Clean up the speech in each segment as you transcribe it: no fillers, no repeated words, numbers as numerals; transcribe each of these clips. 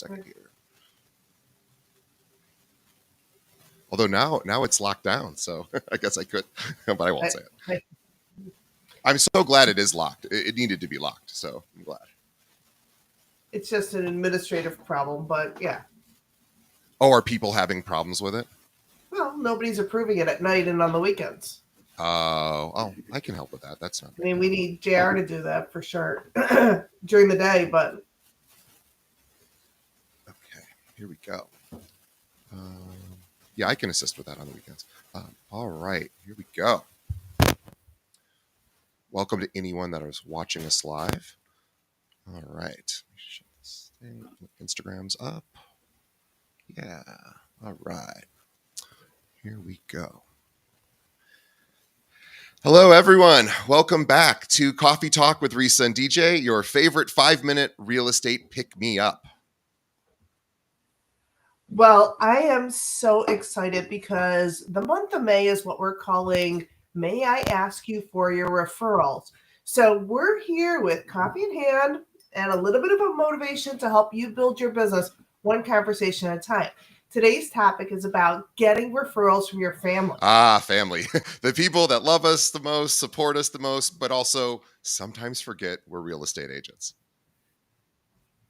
second here. Although now it's locked down, so I guess I could, but I won't say it. I'm so glad it is locked. It needed to be locked, so I'm glad. It's just an administrative problem, but yeah. Oh, are people having problems with it? Well, nobody's approving it at night and on the weekends. Oh, I can help with that. That's not. I mean, we need JR to do that for sure during the day, but. Okay, here we go. Yeah, I can assist with that on the weekends. All right, here we go. Welcome to anyone that is watching us live. All right. Instagram's up. Yeah. All right. Here we go. Hello, everyone. Welcome back to Coffee Talk with Risa and DJ, your favorite 5-minute real estate pick-me-up. Well, I am so excited because the month of May is what we're calling May I Ask You for Your Referrals. So we're here with coffee in hand and a little bit of a motivation to help you build your business one conversation at a time. Today's topic is about getting referrals from your family. Family. The people that love us the most, support us the most, but also sometimes forget we're real estate agents.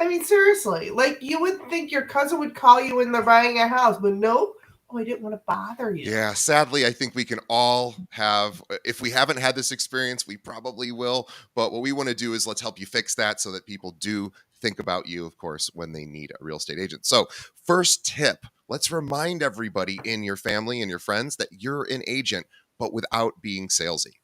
I mean, seriously, like you would think your cousin would call you when they're buying a house, but nope. Oh, I didn't want to bother you. Yeah, sadly, I think we can all have, if we haven't had this experience, we probably will. But what we want to do is let's help you fix that so that people do think about you, of course, when they need a real estate agent. So first tip, let's remind everybody in your family and your friends that you're an agent, but without being salesy.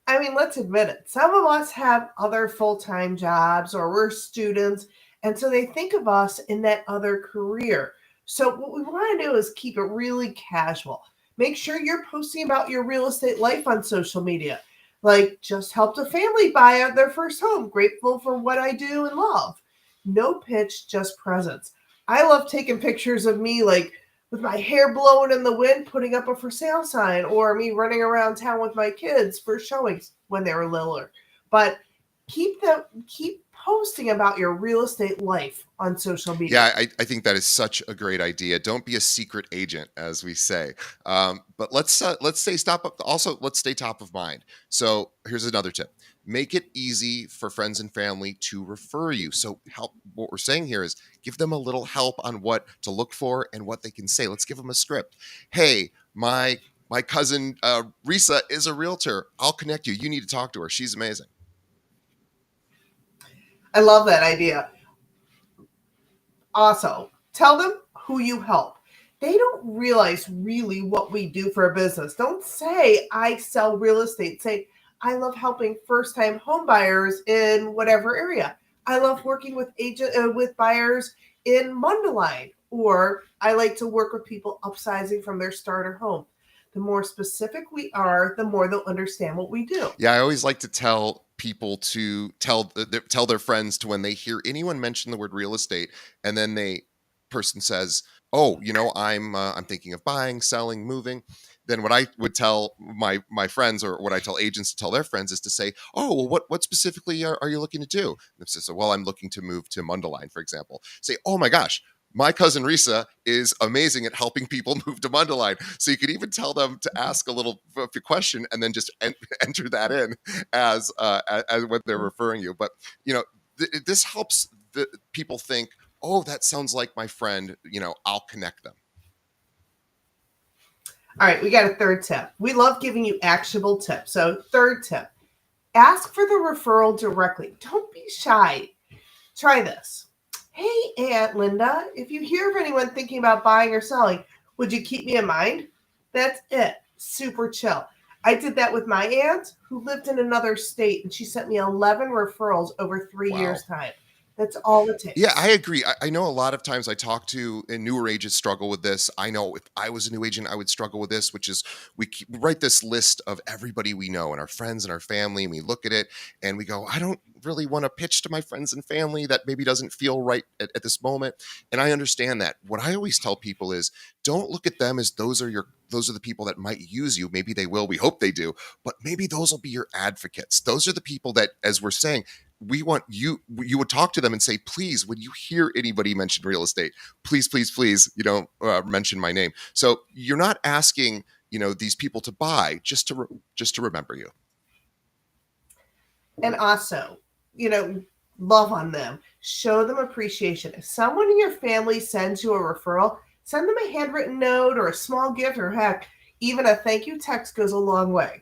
I mean, let's admit it. Some of us have other full-time jobs or we're students, and so they think of us in that other career. So what we want to do is keep it really casual. Make sure you're posting about your real estate life on social media. Like, just helped a family buy out their first home. Grateful for what I do and love. No pitch, just presence. I love taking pictures of me, like, with my hair blowing in the wind, putting up a for sale sign, or me running around town with my kids for showings when they were littler. But keep posting about your real estate life on social media. Yeah, I think that is such a great idea. Don't be a secret agent, as we say. But let's stay let's stay top of mind. So here's another tip. Make it easy for friends and family to refer you. So what we're saying here is give them a little help on what to look for and what they can say. Let's give them a script. Hey, my cousin Risa is a realtor. I'll connect you. You need to talk to her. She's amazing. I love that idea. Also, tell them who you help. They don't realize really what we do for a business. Don't say, I sell real estate. Say, I love helping first-time home buyers in whatever area. I love working with with buyers in Mundelein, or I like to work with people upsizing from their starter home. The more specific we are, the more they'll understand what we do. Yeah, I always like to tell people to tell their friends to when they hear anyone mention the word real estate, and then person says, "Oh, I'm thinking of buying, selling, moving." Then what I would tell my friends, or what I tell agents to tell their friends, is to say, "Oh, well, what specifically are you looking to do?" And if they say, "Well, I'm looking to move to Mundelein, for example," say, "Oh my gosh, my cousin Risa is amazing at helping people move to Mundelein." So you could even tell them to ask a little question and then just enter that in as when they're referring you. But this helps the people think, "Oh, that sounds like my friend. I'll connect them." All right, we got a third tip. We love giving you actionable tips. So third tip, ask for the referral directly. Don't be shy. Try this. Hey, Aunt Linda, if you hear of anyone thinking about buying or selling, would you keep me in mind? That's it. Super chill. I did that with my aunt who lived in another state, and she sent me 11 referrals over 3 years' time. That's all it takes. Yeah, I agree. I know a lot of times I talk to newer agents struggle with this. I know if I was a new agent, I would struggle with this, which is we write this list of everybody we know and our friends and our family, and we look at it and we go, I don't really want to pitch to my friends and family. That maybe doesn't feel right at this moment. And I understand that. What I always tell people is don't look at them as those are the people that might use you. Maybe they will. We hope they do. But maybe those will be your advocates. Those are the people that, as we're saying, we want you would talk to them and say, please, when you hear anybody mention real estate, please, please, please, mention my name. So you're not asking, these people to buy just to remember you. And also, you know, love on them, show them appreciation. If someone in your family sends you a referral, send them a handwritten note or a small gift, or heck, even a thank you text goes a long way.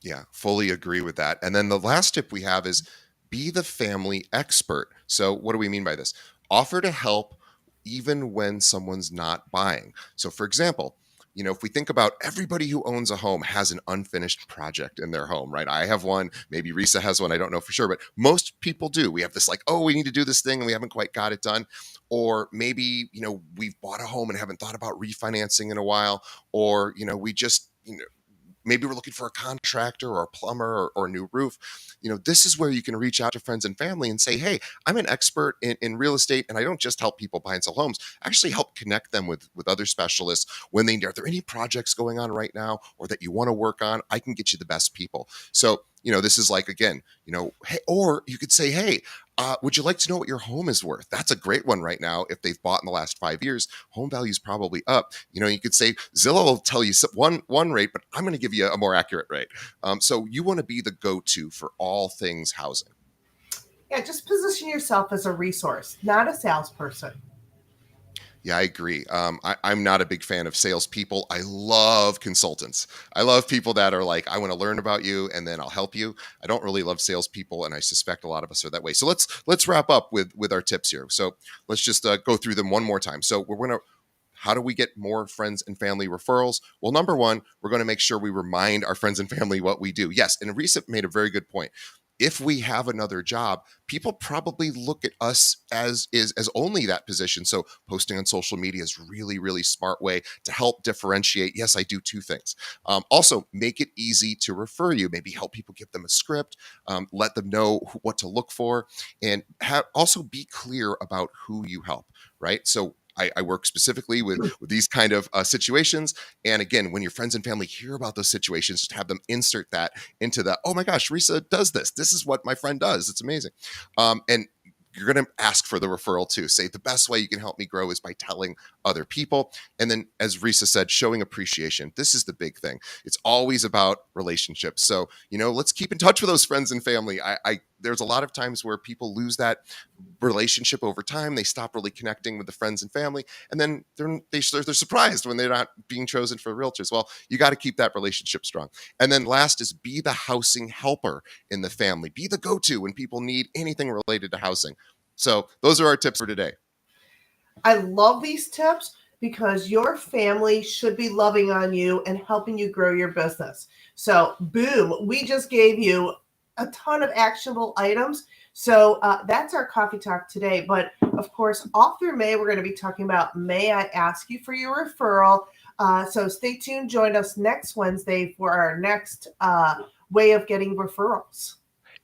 Yeah, fully agree with that. And then the last tip we have is be the family expert. So, what do we mean by this? Offer to help even when someone's not buying. So, for example, if we think about everybody who owns a home has an unfinished project in their home, right? I have one, maybe Risa has one, I don't know for sure, but most people do. We have this like, oh, we need to do this thing and we haven't quite got it done. Or maybe, we've bought a home and haven't thought about refinancing in a while, or, we just, maybe we're looking for a contractor or a plumber or a new roof. This is where you can reach out to friends and family and say, hey, I'm an expert in real estate, and I don't just help people buy and sell homes. I actually help connect them with other specialists when are there any projects going on right now or that you want to work on? I can get you the best people. So this is like, again, hey, or you could say, hey, would you like to know what your home is worth? That's a great one right now. If they've bought in the last 5 years, home value is probably up. You could say Zillow will tell you one rate, but I'm going to give you a more accurate rate. So you want to be the go-to for all things housing. Yeah, just position yourself as a resource, not a salesperson. Yeah, I agree. I'm not a big fan of salespeople. I love consultants. I love people that are like, I want to learn about you, and then I'll help you. I don't really love salespeople, and I suspect a lot of us are that way. So let's wrap up with our tips here. So let's just go through them one more time. So we're going to how do we get more friends and family referrals? Well, number one, we're going to make sure we remind our friends and family what we do. Yes, and Risa made a very good point. If we have another job, people probably look at us as only that position. So posting on social media is really, really smart way to help differentiate. Yes, I do two things. Also, make it easy to refer you. Maybe help people, give them a script, let them know what to look for, and also be clear about who you help. Right. So I work specifically with these kind of situations. And again, when your friends and family hear about those situations, just have them insert that into the, oh my gosh, Risa does this. This is what my friend does. It's amazing. And you're going to ask for the referral too. Say the best way you can help me grow is by telling other people. And then, as Risa said, showing appreciation. This is the big thing. It's always about relationships. So, let's keep in touch with those friends and family. There's a lot of times where people lose that relationship over time. They stop really connecting with the friends and family, and then they're surprised when they're not being chosen for realtors. Well, you got to keep that relationship strong. And then last is be the housing helper in the family. Be the go-to when people need anything related to housing. So those are our tips for today. I love these tips because your family should be loving on you and helping you grow your business. So, boom, we just gave you a ton of actionable items. So, that's our coffee talk today. But of course, all through May, we're going to be talking about May I Ask You for Your Referral. So, stay tuned. Join us next Wednesday for our next way of getting referrals.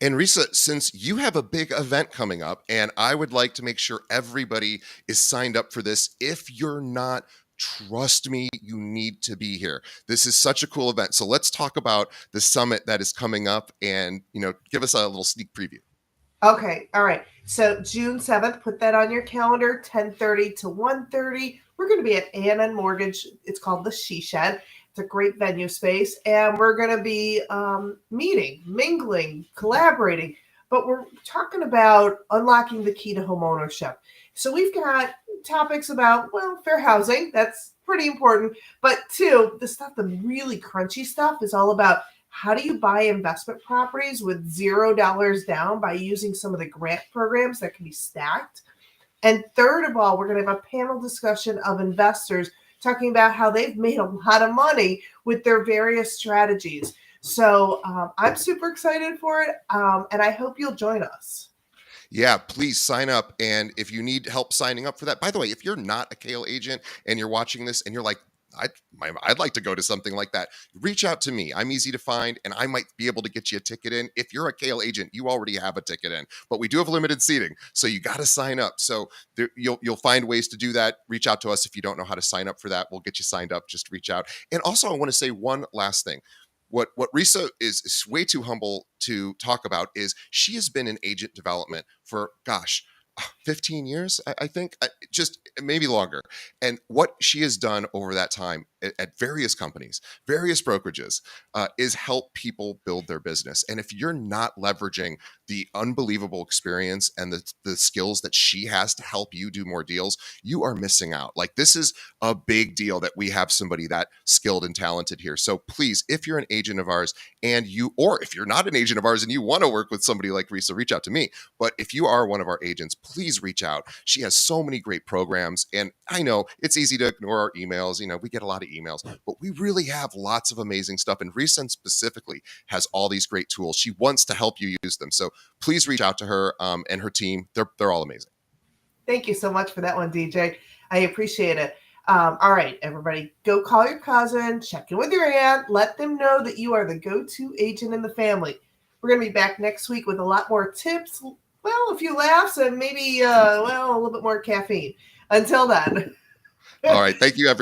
And Risa, since you have a big event coming up, and I would like to make sure everybody is signed up for this. If you're not, trust me, you need to be here. This is such a cool event. So let's talk about the summit that is coming up and, give us a little sneak preview. Okay, all right. So June 7th, put that on your calendar, 10:30 to 1:30. We're going to be at A&N Mortgage. It's called the She Shed. It's a great venue space, and we're going to be meeting, mingling, collaborating. But we're talking about unlocking the key to home ownership. So we've got topics about, well, fair housing. That's pretty important. But two, the really crunchy stuff is all about how do you buy investment properties with $0 down by using some of the grant programs that can be stacked. And third of all, we're going to have a panel discussion of investors talking about how they've made a lot of money with their various strategies. So I'm super excited for it, and I hope you'll join us. Yeah, please sign up. And if you need help signing up for that, by the way, if you're not a Kale agent and you're watching this and you're like, I'd like to go to something like that, reach out to me. I'm easy to find, and I might be able to get you a ticket in. If you're a Kale agent, you already have a ticket in, but we do have limited seating, so you got to sign up. So you'll find ways to do that. Reach out to us if you don't know how to sign up for that. We'll get you signed up. Just reach out. And also, I want to say one last thing. What Risa is way too humble to talk about is she has been in agent development for, gosh, 15 years, I think, just maybe longer. And what she has done over that time at various companies, various brokerages, is help people build their business. And if you're not leveraging the unbelievable experience and the skills that she has to help you do more deals, you are missing out. Like, this is a big deal that we have somebody that skilled and talented here. So please, if you're an agent of ours or if you're not an agent of ours and you want to work with somebody like Risa, reach out to me. But if you are one of our agents, please reach out. She has so many great programs. And I know it's easy to ignore our emails. We get a lot of emails, but we really have lots of amazing stuff. And Risa specifically has all these great tools. She wants to help you use them. So please reach out to her and her team. They're all amazing. Thank you so much for that one, DJ. I appreciate it. All right, everybody, go call your cousin, check in with your aunt, let them know that you are the go-to agent in the family. We're going to be back next week with a lot more tips, well, a few laughs, and maybe, a little bit more caffeine. Until then. All right. Thank you, everyone.